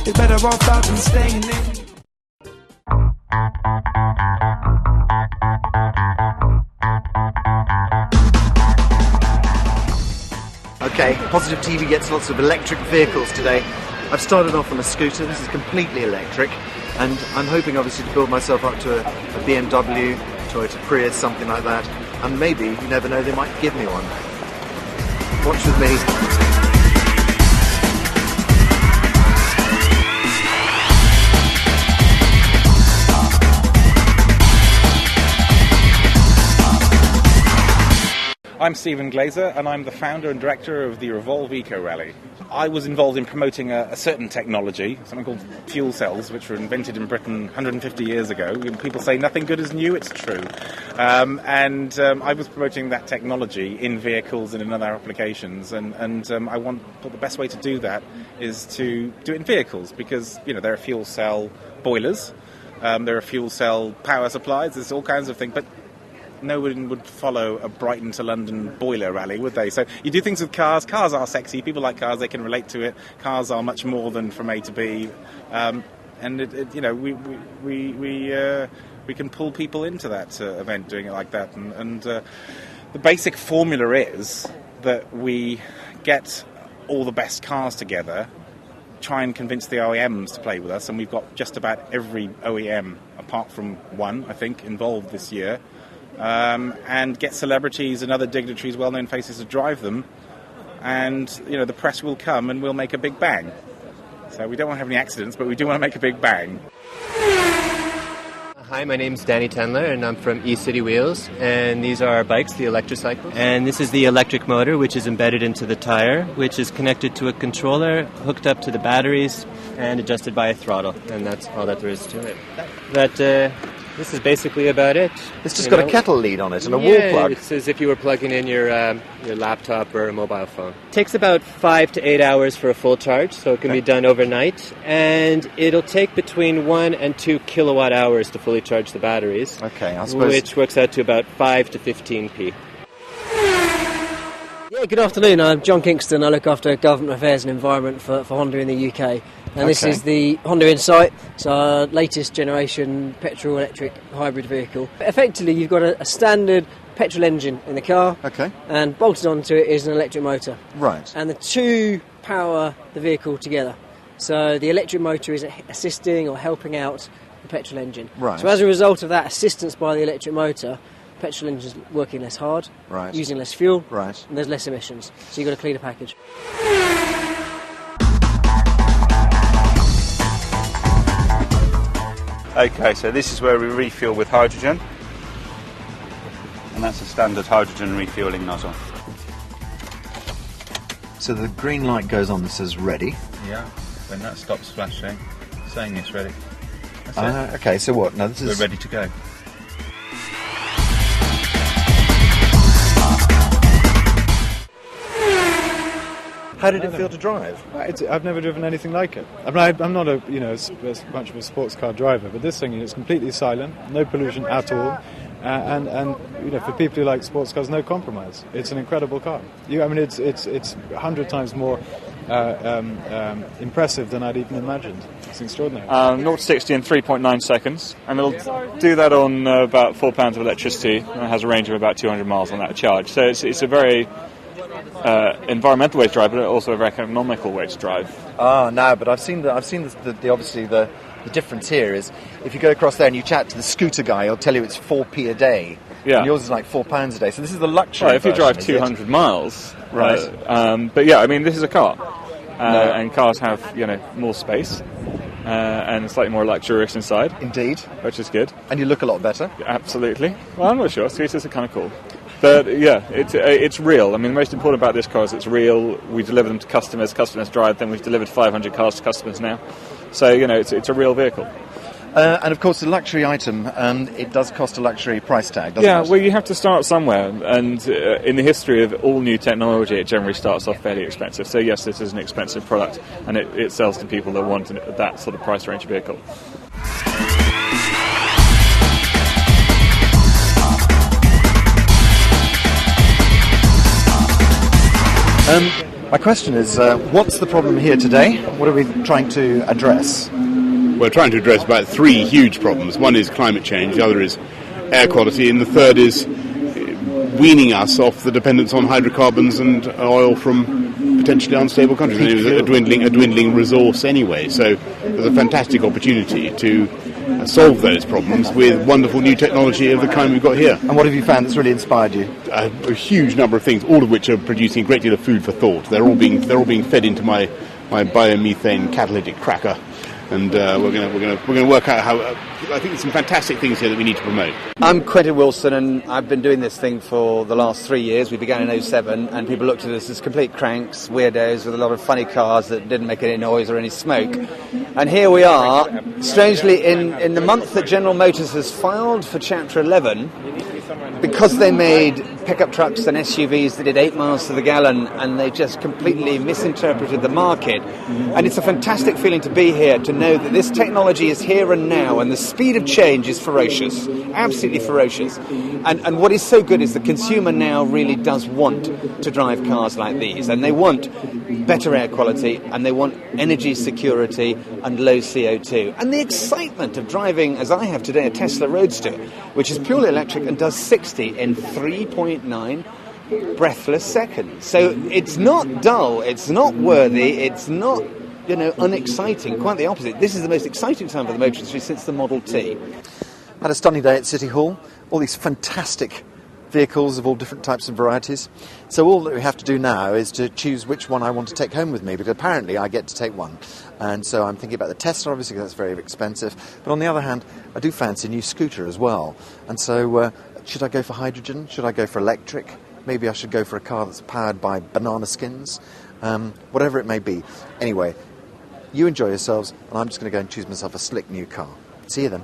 They're better off out than staying in. Okay, PositiveTV gets lots of electric vehicles today. I've started off on a scooter. This is completely electric, and I'm hoping obviously to build myself up to a BMW, Toyota Prius, something like that, and maybe, you never know, they might give me one. Watch with me. I'm Stephen Glazer, and I'm the founder and director of the Revolve Eco Rally. I was involved in promoting a certain technology, something called fuel cells, which were invented in Britain 150 years ago. People say nothing good is new, it's true. I was promoting that technology in vehicles and in other applications, and I thought the best way to do that is to do it in vehicles, because there are fuel cell boilers, there are fuel cell power supplies, there's all kinds of things, but no one would follow a Brighton to London boiler rally, would they? So you do things with cars. Cars are sexy. People like cars. They can relate to it. Cars are much more than from A to B, we can pull people into that event doing it like that. And the basic formula is that we get all the best cars together, try and convince the OEMs to play with us, and we've got just about every OEM, apart from one, I think, involved this year. And get celebrities and other dignitaries, well-known faces to drive them, and the press will come and we'll make a big bang. So we don't want to have any accidents, but we do want to make a big bang. Hi, my name's Danny Tendler, and I'm from eCity Wheels, and these are our bikes, the electrocycles. And this is the electric motor, which is embedded into the tire, which is connected to a controller, hooked up to the batteries, and adjusted by a throttle, and that's all that there is to it. But this is basically about it. It's just got a kettle lead on it and a wall plug. It's as if you were plugging in your laptop or a mobile phone. It takes about 5 to 8 hours for a full charge, so it can be done overnight. And it'll take between 1 and 2 kilowatt hours to fully charge the batteries. Okay, I suppose. Which works out to about 5 to 15p. Yeah, good afternoon. I'm John Kingston. I look after government affairs and environment for Honda in the UK. And this is the Honda Insight. It's our latest generation petrol-electric hybrid vehicle. Effectively, you've got a standard petrol engine in the car. Okay. And bolted onto it is an electric motor. Right. And the two power the vehicle together. So the electric motor is assisting or helping out the petrol engine. Right. So as a result of that assistance by the electric motor, the petrol engine's working less hard, right, using less fuel, right, and there's less emissions. So you've got a cleaner package. Okay, so this is where we refuel with hydrogen, and that's a standard hydrogen refueling nozzle. So the green light goes on that says ready. Yeah, when that stops flashing, saying it's ready. That's it. Okay, so what? Now this is... We're ready to go. How did it feel to drive? I've never driven anything like it. I'm not as much of a sports car driver, but this thing is completely silent, no pollution at all, and for people who like sports cars, no compromise. It's an incredible car. It's 100 times more impressive than I'd even imagined. It's extraordinary. 0 to 60 in 3.9 seconds, and it'll do that on about 4 pounds of electricity, and it has a range of about 200 miles on that charge. So it's a very environmental way to drive, but also a very economical way to drive. No, but I've seen the obviously the difference here is if you go across there and you chat to the scooter guy, he'll tell you it's 4p a day. Yeah. And yours is like £4 a day. So this is the luxury. Right, if you drive version, 200 miles, right? But yeah, this is a car, and cars have more space. And slightly more luxurious inside. Indeed. Which is good. And you look a lot better. Absolutely. Well, I'm not sure. Scooters are kind of cool. But yeah, it's real. The most important about this car is it's real. We deliver them to customers. Customers drive them. We've delivered 500 cars to customers now. So, it's a real vehicle. And of course, the luxury item, it does cost a luxury price tag, doesn't it? Yeah, well, you have to start somewhere. And in the history of all new technology, it generally starts off fairly expensive. So yes, this is an expensive product, and it sells to people that want that sort of price range vehicle. My question is, what's the problem here today? What are we trying to address? We're trying to address about 3 huge problems. One is climate change, the other is air quality, and the third is weaning us off the dependence on hydrocarbons and oil from potentially unstable countries. It was a dwindling resource anyway, so there's a fantastic opportunity to solve those problems with wonderful new technology of the kind we've got here. And what have you found that's really inspired you? A huge number of things, all of which are producing a great deal of food for thought. They're all being fed into my biomethane catalytic cracker. And we're going to work out how. I think there's some fantastic things here that we need to promote. I'm Quentin Wilson, and I've been doing this thing for the last 3 years. We began in 2007, and people looked at us as complete cranks, weirdos with a lot of funny cars that didn't make any noise or any smoke. And here we are, strangely, in the month that General Motors has filed for Chapter 11, because they made pickup trucks and SUVs that did 8 miles to the gallon, and they just completely misinterpreted the market. And it's a fantastic feeling to be here, to know that this technology is here and now, and the speed of change is ferocious, absolutely ferocious. And what is so good is the consumer now really does want to drive cars like these, and they want better air quality, and they want energy security and low CO2. And the excitement of driving, as I have today, a Tesla Roadster, which is purely electric and does 60 in 3.9 breathless seconds. So it's not dull, it's not worthy, it's not, unexciting. Quite the opposite. This is the most exciting time for the motor industry since the Model T. Had a stunning day at City Hall. All these fantastic vehicles of all different types and varieties. So all that we have to do now is to choose which one I want to take home with me, because apparently I get to take one. And so I'm thinking about the Tesla, obviously, because that's very expensive. But on the other hand, I do fancy a new scooter as well. And so should I go for hydrogen? Should I go for electric? Maybe I should go for a car that's powered by banana skins. Whatever it may be. Anyway, you enjoy yourselves, and I'm just going to go and choose myself a slick new car. See you then.